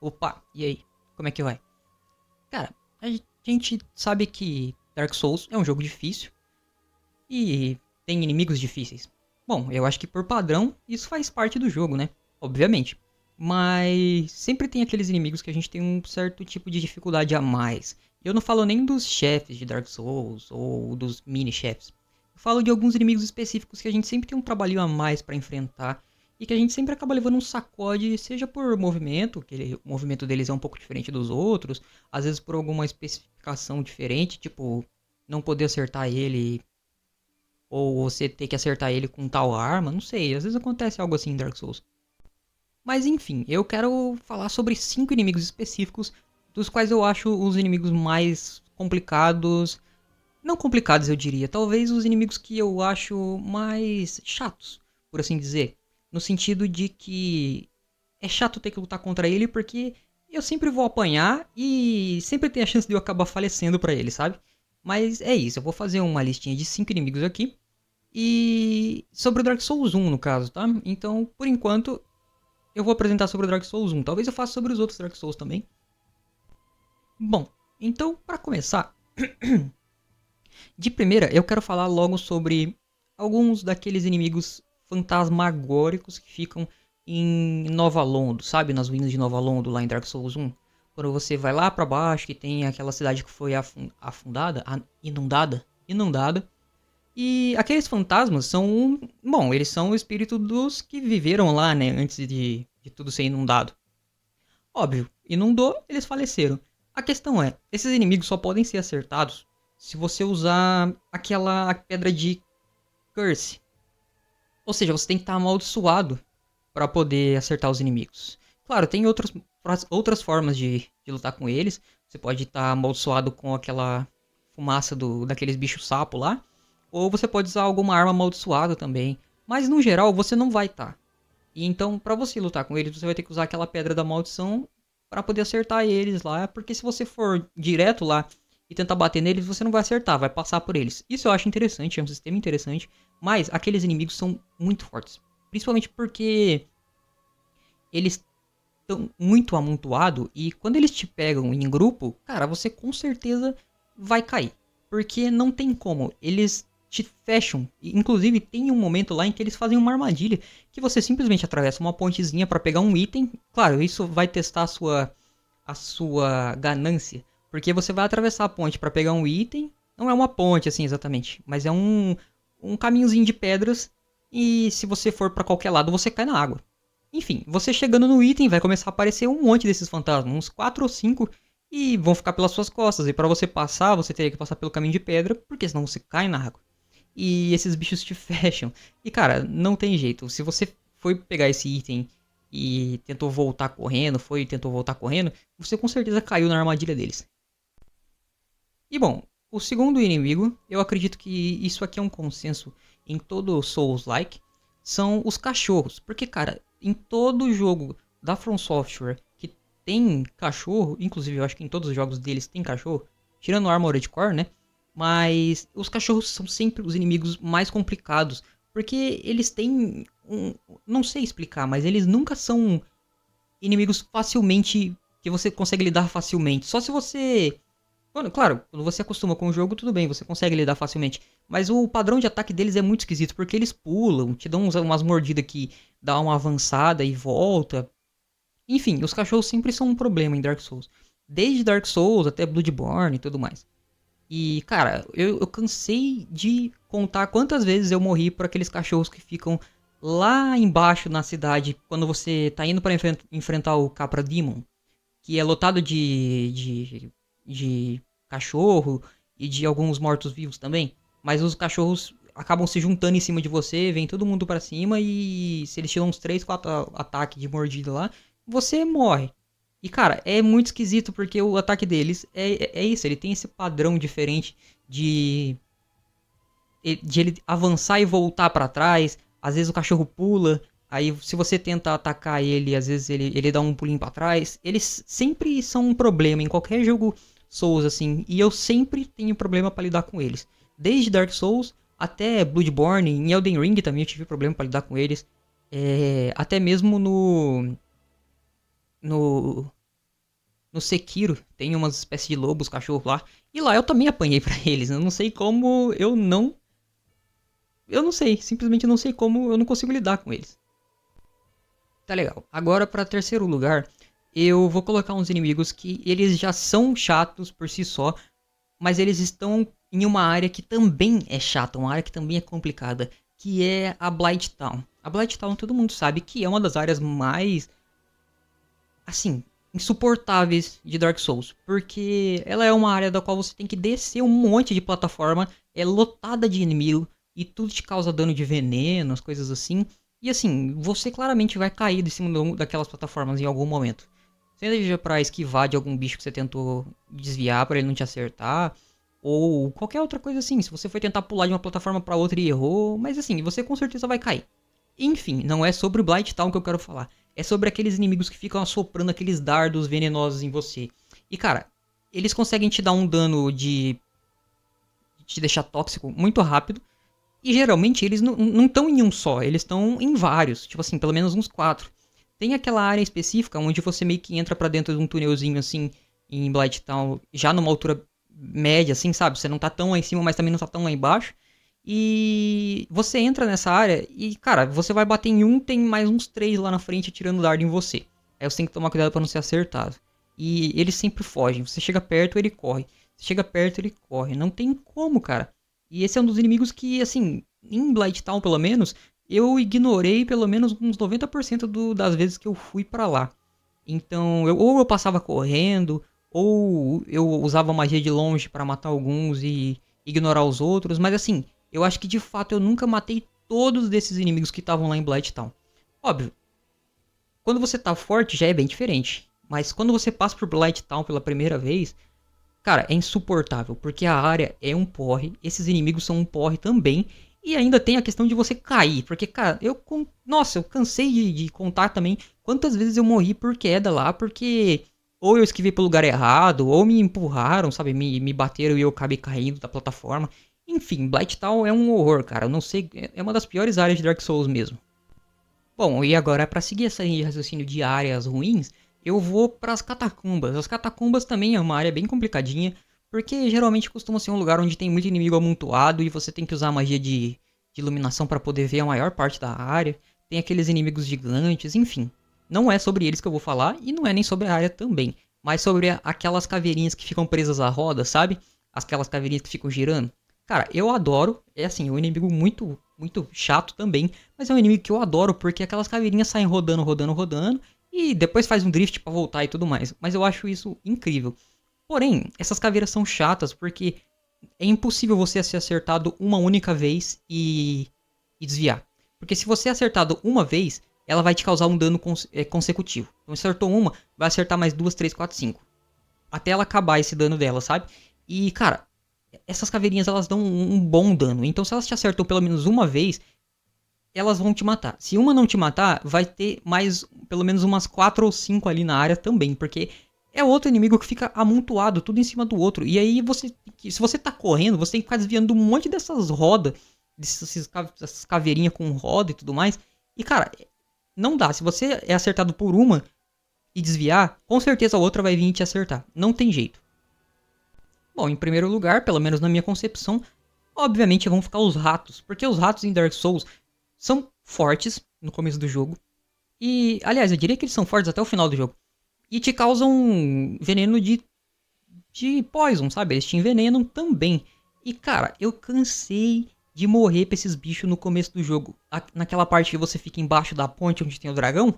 Opa, e aí? Como é que vai? Cara, a gente sabe que Dark Souls é um jogo difícil e tem inimigos difíceis. Bom, eu acho que por padrão isso faz parte do jogo, né? Obviamente. Mas sempre tem aqueles inimigos que a gente tem um certo tipo de dificuldade a mais. Eu não falo nem dos chefes de Dark Souls ou dos mini-chefes. Eu falo de alguns inimigos específicos que a gente sempre tem um trabalhinho a mais pra enfrentar e que a gente sempre acaba levando um sacode, seja por movimento, o movimento deles é um pouco diferente dos outros, às vezes por alguma especificação diferente, tipo não poder acertar ele ou você ter que acertar ele com tal arma, não sei, às vezes acontece algo assim em Dark Souls. Mas enfim, eu quero falar sobre 5 inimigos específicos, dos quais eu acho os inimigos mais complicados. Não complicados, eu diria. Talvez os inimigos que eu acho mais chatos, por assim dizer. No sentido de que é chato ter que lutar contra ele porque eu sempre vou apanhar e sempre tem a chance de eu acabar falecendo pra ele, sabe? Mas é isso, eu vou fazer uma listinha de 5 inimigos aqui. E sobre o Dark Souls 1, no caso, tá? Então, por enquanto, eu vou apresentar sobre o Dark Souls 1. Talvez eu faça sobre os outros Dark Souls também. Bom, então, para começar, de primeira, eu quero falar logo sobre alguns daqueles inimigos fantasmagóricos que ficam em Nova Londo, sabe? Nas ruínas de Nova Londo, lá em Dark Souls 1. Quando você vai lá pra baixo, que tem aquela cidade que foi afundada, inundada. E aqueles fantasmas são. Bom, eles são o espírito dos que viveram lá, né? Antes de tudo ser inundado. Óbvio, inundou, eles faleceram. A questão é: esses inimigos só podem ser acertados se você usar aquela pedra de curse. Ou seja, você tem que estar amaldiçoado para poder acertar os inimigos. Claro, tem outras formas de lutar com eles. Você pode estar amaldiçoado com aquela fumaça daqueles bichos sapo lá. Ou você pode usar alguma arma amaldiçoada também. Mas no geral você não vai estar. E então, para você lutar com eles, você vai ter que usar aquela pedra da maldição para poder acertar eles lá. Porque se você for direto lá e tentar bater neles, você não vai acertar, vai passar por eles. Isso eu acho interessante, é um sistema interessante. Mas aqueles inimigos são muito fortes. Principalmente porque eles estão muito amontoados e quando eles te pegam em grupo, cara, você com certeza vai cair. Porque não tem como, eles te fecham. Inclusive tem um momento lá em que eles fazem uma armadilha que você simplesmente atravessa uma pontezinha para pegar um item. Claro, isso vai testar a sua ganância, porque você vai atravessar a ponte para pegar um item. Não é uma ponte assim exatamente, mas é um caminhozinho de pedras e se você for para qualquer lado, você cai na água. Enfim, você chegando no item, vai começar a aparecer um monte desses fantasmas, uns 4 ou 5, e vão ficar pelas suas costas. E para você passar, você teria que passar pelo caminho de pedra, porque senão você cai na água. E esses bichos te fecham. E cara, não tem jeito. Se você foi pegar esse item e tentou voltar correndo, tentou voltar correndo, você com certeza caiu na armadilha deles. E bom, o segundo inimigo, eu acredito que isso aqui é um consenso em todo Souls-like, são os cachorros. Porque, cara, em todo jogo da From Software que tem cachorro, inclusive eu acho que em todos os jogos deles tem cachorro, tirando o Armored Core, né? Mas os cachorros são sempre os inimigos mais complicados. Porque eles têm um. Não sei explicar, mas eles nunca são inimigos facilmente. Que você consegue lidar facilmente. Só se você claro, quando você acostuma com o jogo, tudo bem, você consegue lidar facilmente. Mas o padrão de ataque deles é muito esquisito, porque eles pulam, te dão umas mordidas que dá uma avançada e volta. Enfim, os cachorros sempre são um problema em Dark Souls. Desde Dark Souls até Bloodborne e tudo mais. E, cara, eu cansei de contar quantas vezes eu morri por aqueles cachorros que ficam lá embaixo na cidade, quando você tá indo pra enfrentar o Capra Demon, que é lotado de cachorro e de alguns mortos-vivos também. Mas os cachorros acabam se juntando em cima de você, vem todo mundo pra cima e se eles tiram uns 3, 4 ataques de mordida lá, você morre. E cara, é muito esquisito porque o ataque deles é isso, ele tem esse padrão diferente de ele avançar e voltar pra trás. Às vezes o cachorro pula, aí se você tenta atacar ele, às vezes ele dá um pulinho pra trás. Eles sempre são um problema em qualquer jogo Souls assim, e eu sempre tenho problema pra lidar com eles. Desde Dark Souls até Bloodborne, em Elden Ring também eu tive problema pra lidar com eles. Até mesmo no No Sekiro tem umas espécies de lobos, cachorros lá. E lá eu também apanhei pra eles. Eu não sei como eu não. Eu não sei. Simplesmente não sei como eu não consigo lidar com eles. Tá legal. Agora pra terceiro lugar, eu vou colocar uns inimigos que eles já são chatos por si só. Mas eles estão em uma área que também é chata, uma área que também é complicada, que é a Blight Town. A Blight Town todo mundo sabe que é uma das áreas mais, assim, insuportáveis de Dark Souls, porque ela é uma área da qual você tem que descer um monte de plataforma, é lotada de inimigo e tudo te causa dano de veneno, as coisas assim. E assim, você claramente vai cair de cima daquelas plataformas em algum momento. Seja pra esquivar de algum bicho que você tentou desviar pra ele não te acertar, ou qualquer outra coisa assim. Se você foi tentar pular de uma plataforma pra outra e errou, mas assim, você com certeza vai cair. Enfim, não é sobre o Blight Town que eu quero falar. É sobre aqueles inimigos que ficam assoprando aqueles dardos venenosos em você. E cara, eles conseguem te dar um dano de te deixar tóxico muito rápido. E geralmente eles não estão em um só, eles estão em vários. Tipo assim, pelo menos uns 4. Tem aquela área específica onde você meio que entra pra dentro de um túnelzinho assim, em Blight Town, já numa altura média, assim, sabe? Você não tá tão lá em cima, mas também não tá tão lá embaixo. E você entra nessa área e, cara, você vai bater em um, tem mais uns 3 lá na frente tirando dardo em você. Aí você tem que tomar cuidado pra não ser acertado. E eles sempre fogem. Você chega perto, ele corre. Você chega perto, ele corre. Não tem como, cara. E esse é um dos inimigos que, assim, em Blight Town pelo menos, eu ignorei pelo menos uns 90% das vezes que eu fui pra lá. Então, ou eu passava correndo, ou eu usava magia de longe pra matar alguns e ignorar os outros. Mas assim, eu acho que de fato eu nunca matei todos desses inimigos que estavam lá em Blight Town. Óbvio, quando você tá forte já é bem diferente. Mas quando você passa por Blight Town pela primeira vez, cara, é insuportável, porque a área é um porre, esses inimigos são um porre também, e ainda tem a questão de você cair, porque, cara, nossa, eu cansei de contar também quantas vezes eu morri por queda lá, porque ou eu esquivei pro lugar errado, ou me empurraram, sabe, me bateram e eu acabei caindo da plataforma. Enfim, Blight Town é um horror, cara, eu não sei, é uma das piores áreas de Dark Souls mesmo. Bom, e agora para seguir essa linha de raciocínio de áreas ruins, eu vou para as catacumbas. As catacumbas também é uma área bem complicadinha, porque geralmente costuma ser um lugar onde tem muito inimigo amontoado e você tem que usar magia de iluminação para poder ver a maior parte da área. Tem aqueles inimigos gigantes, enfim. Não é sobre eles que eu vou falar e não é nem sobre a área também, mas sobre aquelas caveirinhas que ficam presas à roda, sabe? Aquelas caveirinhas que ficam girando. Cara, eu adoro, é assim, um inimigo muito chato também, mas é um inimigo que eu adoro porque aquelas caveirinhas saem rodando, rodando, rodando e depois faz um drift pra voltar e tudo mais. Mas eu acho isso incrível. Porém, essas caveiras são chatas porque é impossível você ser acertado uma única vez e desviar. Porque se você é acertado uma vez, ela vai te causar um dano consecutivo. Então acertou uma, vai acertar mais duas, três, quatro, cinco. Até ela acabar esse dano dela, sabe? E, cara, essas caveirinhas elas dão um bom dano. Então se elas te acertam pelo menos uma vez, elas vão te matar. Se uma não te matar, vai ter mais pelo menos umas 4 ou 5 ali na área também, porque é outro inimigo que fica amontoado, tudo em cima do outro. E aí você, se você tá correndo, você tem que ficar desviando um monte dessas rodas, dessas caveirinhas com roda e tudo mais. E cara, não dá. Se você é acertado por uma e desviar, com certeza a outra vai vir te acertar. Não tem jeito. Bom, em primeiro lugar, pelo menos na minha concepção, obviamente vão ficar os ratos, porque os ratos em Dark Souls são fortes no começo do jogo. E, aliás, eu diria que eles são fortes até o final do jogo. E te causam veneno de poison, sabe? Eles te envenenam também. E, cara, eu cansei de morrer pra esses bichos no começo do jogo. Naquela parte que você fica embaixo da ponte onde tem o dragão.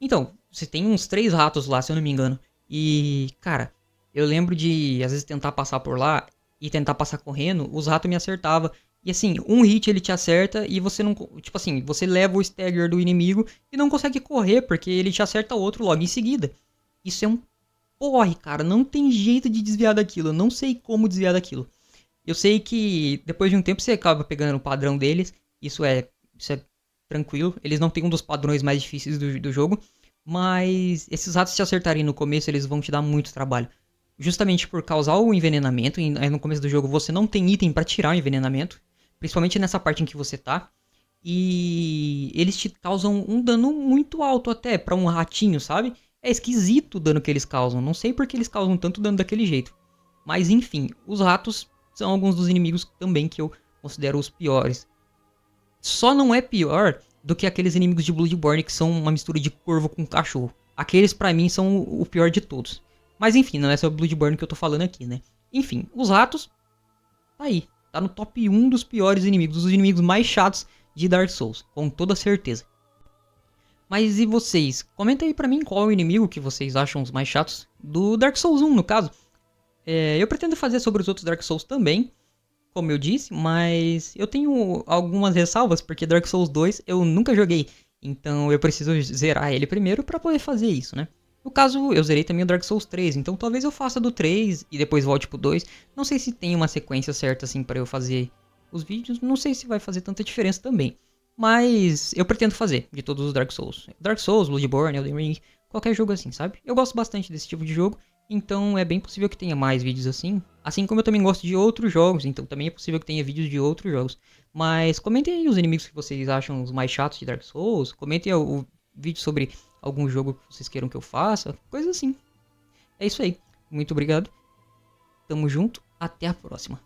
Então, você tem uns 3 ratos lá, se eu não me engano. E, cara, eu lembro de, às vezes, tentar passar por lá e tentar passar correndo, os ratos me acertavam. E assim, um hit ele te acerta e você não. Tipo assim, você leva o stagger do inimigo e não consegue correr, porque ele te acerta outro logo em seguida. Isso é um porre, cara. Não tem jeito de desviar daquilo. Eu não sei como desviar daquilo. Eu sei que depois de um tempo você acaba pegando o padrão deles. Isso é tranquilo. Eles não têm um dos padrões mais difíceis do jogo. Mas esses ratos te acertarem no começo, eles vão te dar muito trabalho. Justamente por causar o envenenamento. E aí no começo do jogo você não tem item pra tirar o envenenamento. Principalmente nessa parte em que você tá. E eles te causam um dano muito alto até pra um ratinho, sabe? É esquisito o dano que eles causam. Não sei por que eles causam tanto dano daquele jeito. Mas enfim, os ratos são alguns dos inimigos também que eu considero os piores. Só não é pior do que aqueles inimigos de Bloodborne que são uma mistura de corvo com cachorro. Aqueles pra mim são o pior de todos. Mas enfim, não é sobre Bloodborne que eu tô falando aqui, né? Enfim, os ratos, tá aí. Tá no top 1 dos piores inimigos, dos inimigos mais chatos de Dark Souls, com toda certeza. Mas e vocês? Comenta aí pra mim qual é o inimigo que vocês acham os mais chatos do Dark Souls 1, no caso. Eu pretendo fazer sobre os outros Dark Souls também, como eu disse, mas eu tenho algumas ressalvas, porque Dark Souls 2 eu nunca joguei, então eu preciso zerar ele primeiro pra poder fazer isso, né? No caso, eu zerei também o Dark Souls 3, então talvez eu faça do 3 e depois volte pro 2. Não sei se tem uma sequência certa assim pra eu fazer os vídeos, não sei se vai fazer tanta diferença também. Mas eu pretendo fazer de todos os Dark Souls. Dark Souls, Bloodborne, Elden Ring, qualquer jogo assim, sabe? Eu gosto bastante desse tipo de jogo, então é bem possível que tenha mais vídeos assim. Assim como eu também gosto de outros jogos, então também é possível que tenha vídeos de outros jogos. Mas comentem aí os inimigos que vocês acham os mais chatos de Dark Souls. Comentem o vídeo sobre algum jogo que vocês queiram que eu faça. Coisa assim. É isso aí. Muito obrigado. Tamo junto. Até a próxima.